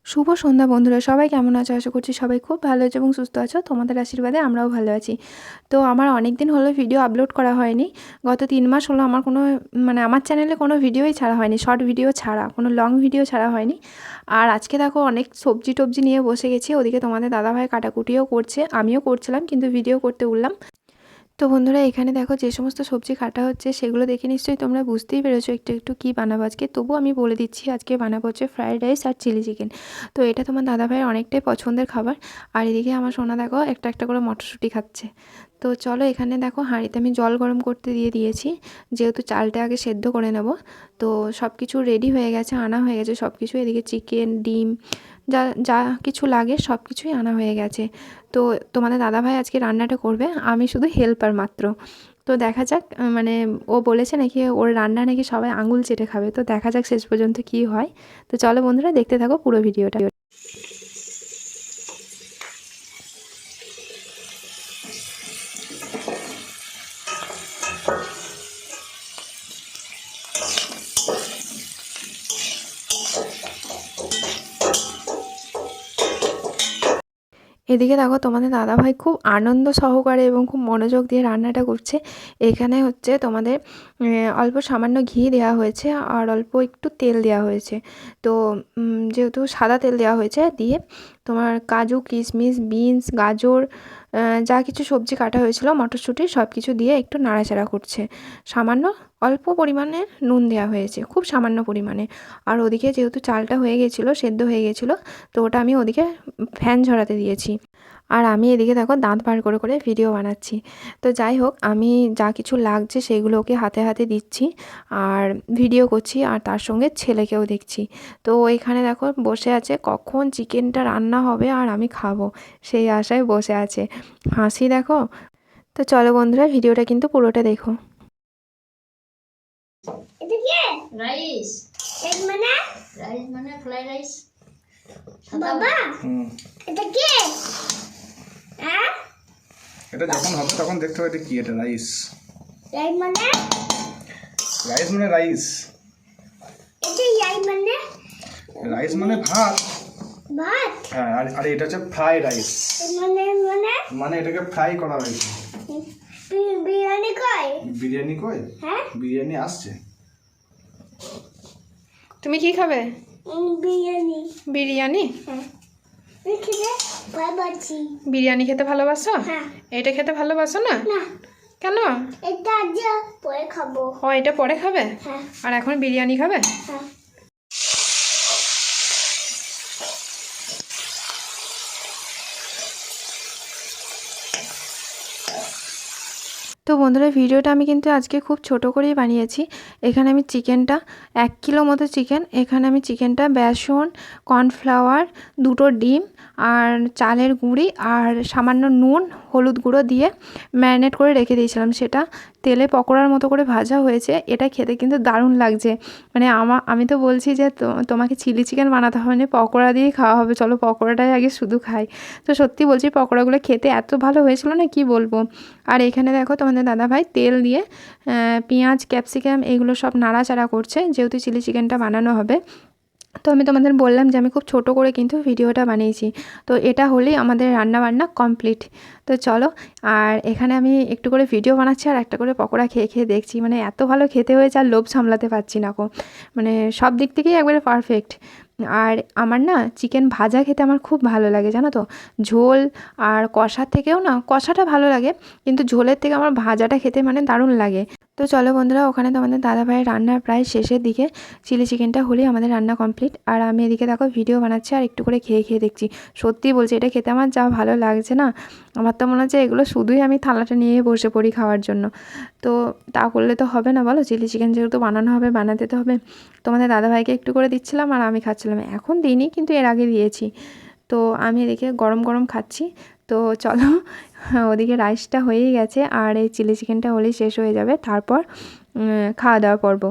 শুভ সন্ধ্যা বন্ধুরা, সবাই কেমন আছো? আশা করছি সবাই খুব ভালো আছো এবং সুস্থ আছো। তোমাদের আশীর্বাদে আমরাও ভালো আছি। তো আমার অনেক দিন হলো ভিডিও আপলোড করা হয়নি। গত 3 মাস হলো আমার কোনো আমার চ্যানেলে কোনো ভিডিওই ছাড়া হয়নি, শর্ট ভিডিও ছাড়া, কোনো লং ভিডিও ছাড়া হয়নি। আর আজকে দেখো অনেক সবজি নিয়ে বসে গেছি। ওদিকে তোমাদের দাদাভাই কাটাকুটিও করছে, আমিও করছিলাম কিন্তু ভিডিও করতে উঠলাম। তো বন্ধুরা, এখানে দেখো যে সমস্ত সবজি কাটা হচ্ছে সেগুলো দেখে নিশ্চয়ই তোমরা বুঝতেই পেরেছো একটু একটু কী বানাবো আজকে। তবুও আমি বলে দিচ্ছি, আজকে বানাবো হচ্ছে ফ্রাইড রাইস আর চিলি চিকেন। তো এটা তোমার দাদাভাইয়ের অনেকটাই পছন্দের খাবার। আর এদিকে আমার সোনা দেখো একটা একটা করে মটরশুঁটি খাচ্ছে। তো চলো, এখানে দেখো হাঁড়িতে আমি জল গরম করতে দিয়ে দিয়েছি, যেহেতু চালটা আগে সেদ্ধ করে নেব। তো সব কিছু রেডি হয়ে গেছে, আনা হয়ে গেছে সব কিছু। এদিকে চিকেন, ডিম, যা যা কিছু লাগে সব কিছুই আনা হয়ে গেছে। তো তোমাদের দাদাভাই আজকে রান্নাটা করবে, আমি শুধু হেল্পার মাত্র। তো দেখা যাক, ও বলেছে নাকি ওর রান্না নাকি সবাই আঙুল চেটে খাবে। তো দেখা যাক শেষ পর্যন্ত কী হয়। তো চলো বন্ধুরা, দেখতে থাকো পুরো ভিডিওটা। এদিকে দেখো তোমাদের দাদাভাই খুব আনন্দ সহকারে এবং খুব মনোযোগ দিয়ে রান্নাটা করছে। এখানে হচ্ছে তোমাদের অল্প সামান্য ঘি দেওয়া হয়েছে আর অল্প একটু তেল দেওয়া হয়েছে। তো যেহেতু সাদা তেল দেওয়া হয়েছে, দিয়ে তোমার কাজু, কিশমিশ, বিনস, গাজর, যা কিছু সবজি কাটা হয়েছিল, মটরশুঁটি সব কিছু দিয়ে একটু নাড়াচাড়া করছে। সামান্য অল্প পরিমাণে নুন দেওয়া হয়েছে, খুব সামান্য পরিমাণে। আর ওদিকে যেহেতু চালটা হয়ে গেছিলো, সেদ্ধ হয়ে গেছিলো, তো ওটা আমি ওদিকে ফ্যান ঝরাতে দিয়েছি। আর আমি এদিকে দেখো দাঁত বার করে করে ভিডিও বানাচ্ছি। তো যাই হোক, আমি যা কিছু লাগছে সেগুলো ওকে হাতে হাতে দিচ্ছি আর ভিডিও করছি, আর তার সঙ্গে ছেলেকেও দেখছি। তো এখানে দেখো বসে আছে, কখন চিকেনটা রান্না হবে আর আমি খাবো সেই আশায় বসে আছে। হাসি দেখো। তো চলো বন্ধুরা, ভিডিওটা কিন্তু পুরোটা দেখো। এটা কি রাইস? এগ মানে রাইস মানে ফ্রাইড রাইস। বাবা এটা কি? হ্যাঁ, এটা যখন হবে তখন দেখতে হবে এটা কি। এটা রাইস। রাইস মানে? রাইস মানে রাইস। এটা রাইস মানে ভাত। ভাত? হ্যাঁ, আর এটা হচ্ছে ফ্রাই রাইস। মানে মানে মানে এটাকে ফ্রাই করা হয়েছে। বিরিয়ানি কই? বিরিয়ানি কই? হ্যাঁ, বিরিয়ানি আসছে। তুমি কি খাবে? বিরিয়ানি। বিরিয়ানি? হ্যাঁ, দেখি ভালোবাসি। বিরিয়ানি খেতে ভালোবাসো? হ্যাঁ। এটা খেতে ভালোবাসো না? না, কেন? এটা আজ পরে খাবো। ও, এটা পরে খাবে? হ্যাঁ। আর এখন বিরিয়ানি খাবে? হ্যাঁ। তো বন্ধুরা, ভিডিওটা আমি কিন্তু আজকে খুব ছোট করেই বানিয়েছি। এখানে আমি চিকেনটা 1 কিলো মতো চিকেন, এখানে আমি চিকেনটা বেসন, কর্নফ্লাওয়ার, 2টো ডিম আর চালের গুঁড়ি আর সামান্য নুন, হলুদ গুঁড়ো দিয়ে ম্যারিনেট করে রেখে দিয়েছিলাম। সেটা তেলে পকোড়ার মতো করে ভাজা হয়েছে। এটা খেতে কিন্তু দারুণ লাগছে। আমি তো বলছি যে তোমাকে চিলি চিকেন বানাতে হবে না, পকোড়া দিয়েই খাওয়া হবে, চলো পকোড়াটাই আগে শুধু খাই। তো সত্যি বলছি, পকোড়াগুলো খেতে এত ভালো হয়েছিল না, কি বলবো। আর এখানে দেখো তোমাদের দাদাভাই তেল দিয়ে পেঁয়াজ, ক্যাপসিকাম এগুলো সব নাড়াচাড়া করছে, যেহেতু চিলি চিকেনটা বানানো হবে। তো আমি তোমাদের বললাম যে আমি খুব ছোট করে কিন্তু ভিডিওটা বানিয়েছি। তো এটা হলেই আমাদের রান্নাবান্না কমপ্লিট। তো চলো, আর এখানে আমি একটু করে ভিডিও বানাচ্ছি আর একটা করে পকোড়া খেয়ে খেয়ে দেখছি। এত ভালো খেতে হয়েছে, আর লোভ সামলাতে পারছি না গো। সব দিক থেকেই একবারে পারফেক্ট। আর আমার না চিকেন ভাজা খেতে আমার খুব ভালো লাগে, জানো তো। ঝোল আর কষার থেকেও না, কষাটা ভালো লাগে কিন্তু ঝোলের থেকে আমার ভাজাটা খেতে দারুণ লাগে। তো চলো বন্ধুরা, ওখানে তো আমাদের দাদাভাইয়ের রান্নার প্রায় শেষের দিকে। চিলি চিকেনটা হলেই আমাদের রান্না কমপ্লিট। আর আমি এদিকে দেখো ভিডিও বানাচ্ছি আর একটু করে খেয়ে খেয়ে দেখছি। সত্যি বলছি, এটা খেতে আমার যা ভালো লাগছে না, আমার তো মনে হচ্ছে এগুলো শুধুই আমি থালাটা নিয়ে বসে পড়ি খাওয়ার জন্য। তো তা করলে তো হবে না বলো, চিলি চিকেন যেহেতু বানানো হবে, বানাতে তো হবে। তোমাদের দাদাভাইকে একটু করে দিচ্ছিলাম আর আমি খাচ্ছিলাম। এখন দিইনি, কিন্তু এর আগে দিয়েছি। তো আমি এদিকে গরম গরম খাচ্ছি। তো চলো, ওদিকে রাইসটা হয়েই গেছে আর এই চিলি চিকেনটা হলেই শেষ হয়ে যাবে, তারপর খাওয়া দাওয়া পর্ব।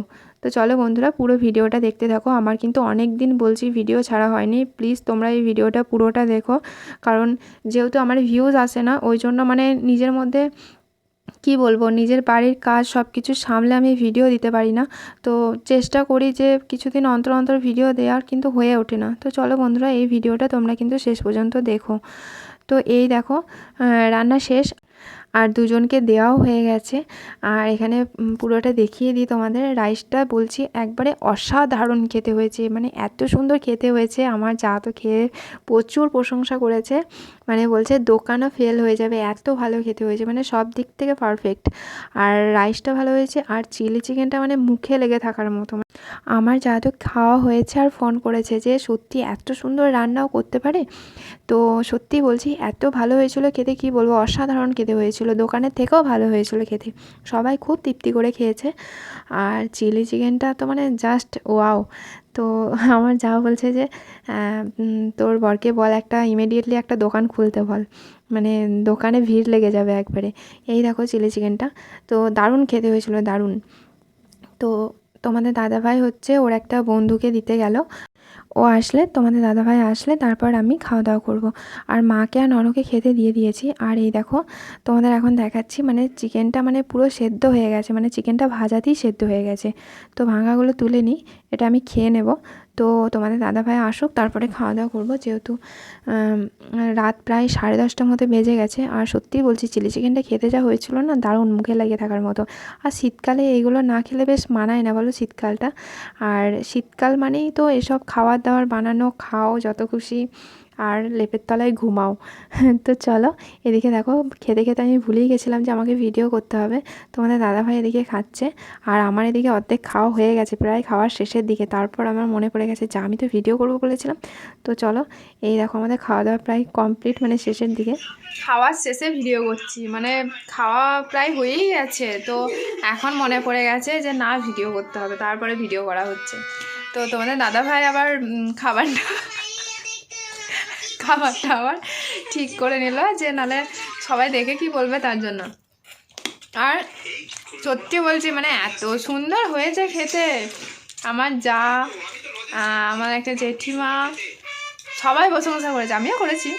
তো চলো বন্ধুরা, পুরো ভিডিওটা দেখতে থাকো। আমার কিন্তু অনেক দিন বলছি ভিডিও ছাড়া হয়নি, প্লিজ তোমরা এই ভিডিওটা পুরোটা দেখো। কারণ যেহেতু আমার ভিউজ আসে না, ওই জন্য নিজের মধ্যে কি বলবো, নিজের বাড়ির কাজ সব কিছু সামলে আমি ভিডিও দিতে পারি না। তো চেষ্টা করি যে কিছুদিন অন্তর অন্তর ভিডিও দেওয়ার, কিন্তু হয়ে ওঠে না। তো চলো বন্ধুরা, এই ভিডিওটা তোমরা কিন্তু শেষ পর্যন্ত দেখো। তো এই দেখো, রান্না শেষ আর দুজনকে দেওয়াও হয়ে গেছে। আর এখানে পুরোটা দেখিয়ে দিই তোমাদের। রাইসটা বলছি একবারে অসাধারণ খেতে হয়েছে, মানে এত সুন্দর খেতে হয়েছে। আমার যা তো খেয়ে প্রচুর প্রশংসা করেছে, মানে বলছে দোকানও ফেল হয়ে যাবে, এত ভালো খেতে হয়েছে, মানে সব দিক থেকে পারফেক্ট। আর রাইসটা ভালো হয়েছে, আর চিলি চিকেনটা মানে মুখে লেগে থাকার মতো। আমার যা তো খাওয়া হয়েছে আর ফোন করেছে যে সত্যি এত সুন্দর রান্নাও করতে পারে। তো সত্যি বলছি এত ভালো হয়েছিল খেতে, কি বলবো, অসাধারণ খেতে হয়েছিল, দোকানের থেকেও ভালো হয়েছিল খেতে। সবাই খুব তৃপ্তি করে খেয়েছে। আর চিলি চিকেনটা তো মানে জাস্ট ওয়াও। তো আমার যা বলছে যে তোর বরকে বল একটা ইমিডিয়েটলি একটা দোকান খুলতে বল, মানে দোকানে ভিড় লেগে যাবে একবারে। এই দেখো চিলি চিকেনটা তো দারুণ খেতে হয়েছিল, দারুণ। তো তোমাদের দাদাভাই হচ্ছে ওর একটা বন্ধুকে দিতে গেল, ও আসলে, তোমাদের দাদাভাই আসলে তারপর আমি খাওয়া দাওয়া করব। আর মাকে আর ননকে খেতে দিয়ে দিয়েছি। আর এই দেখো তোমাদের এখন দেখাচ্ছি, মানে চিকেনটা মানে পুরো সেদ্ধ হয়ে গেছে, মানে চিকেনটা ভাজাতেই সেদ্ধ হয়ে গেছে। তো ভাঙাগুলো তুলে নিই, এটা আমি খেয়ে নেব। তো তোমাদের দাদাভাই আসুক তারপরে খাওয়া দাওয়া করবো, যেহেতু রাত প্রায় 10:30টার মতো বেজে গেছে। আর সত্যিই বলছি চিলি চিকেনটা খেতে যা হয়েছিল না, দারুণ মুখে লেগে থাকার মতো। আর শীতকালে এইগুলো না খেলে বেশ মানায় না বলো, শীতকালটা। আর শীতকাল মানেই তো এসব খাবার দাবার বানানো, খাও যত খুশি, আর লেপের তলায় ঘুমাও। তো চলো, এদিকে দেখো খেতে খেতে আমি ভুলেই গেছিলাম যে আমাকে ভিডিও করতে হবে। তোমাদের দাদাভাই এদিকে খাচ্ছে, আর আমার এদিকে অর্ধেক খাওয়া হয়ে গেছে, প্রায় খাওয়ার শেষের দিকে। তারপর আমার মনে পড়ে গেছে যে আমি তো ভিডিও করবো বলেছিলাম। তো চলো, এই দেখো আমাদের খাওয়া দাওয়া প্রায় কমপ্লিট, মানে শেষের দিকে। খাওয়ার শেষে ভিডিও করছি, মানে খাওয়া প্রায় হয়েই গেছে। তো এখন মনে পড়ে গেছে যে না, ভিডিও করতে হবে, তারপরে ভিডিও করা হচ্ছে। তো তোমাদের দাদাভাই আবার খাবারটা আবার ঠিক করে নিল, যে নাহলে সবাই দেখে কি বলবে, তার জন্য। আর সত্যি বলছি, মানে এত সুন্দর হয়েছে খেতে। আমার যা, আমার একটা জেঠিমা, সবাই প্রশংসা করেছে, আমিও করেছি।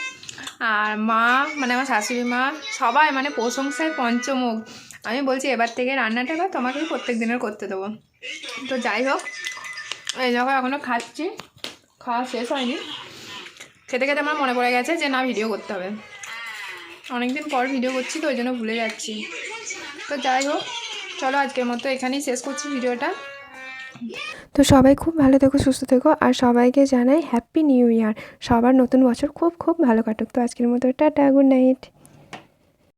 আর মা, মানে আমার শাশুড়ি মা, সবাই মানে প্রশংসায় পঞ্চমুখ। আমি বলছি এবার থেকে রান্নাটা তোমাকেই প্রত্যেক দিনের করতে দেবো। তো যাই হোক, এই যখন এখনও খাচ্ছি, খাওয়া শেষ হয়নি। খেতে খেতে আমার মনে পড়ে গেছে যে না, ভিডিও করতে হবে। অনেকদিন পর ভিডিও করছি তো ওই জন্য ভুলে যাচ্ছি। তো যাই হোক, চলো আজকের মতো এখানেই শেষ করছি ভিডিওটা। তো সবাই খুব ভালো থেকো, সুস্থ থেকো, আর সবাইকে জানাই হ্যাপি নিউ ইয়ার। সবার নতুন বছর খুব খুব ভালো কাটুক। তো আজকের মতো টাটা, গুড নাইট।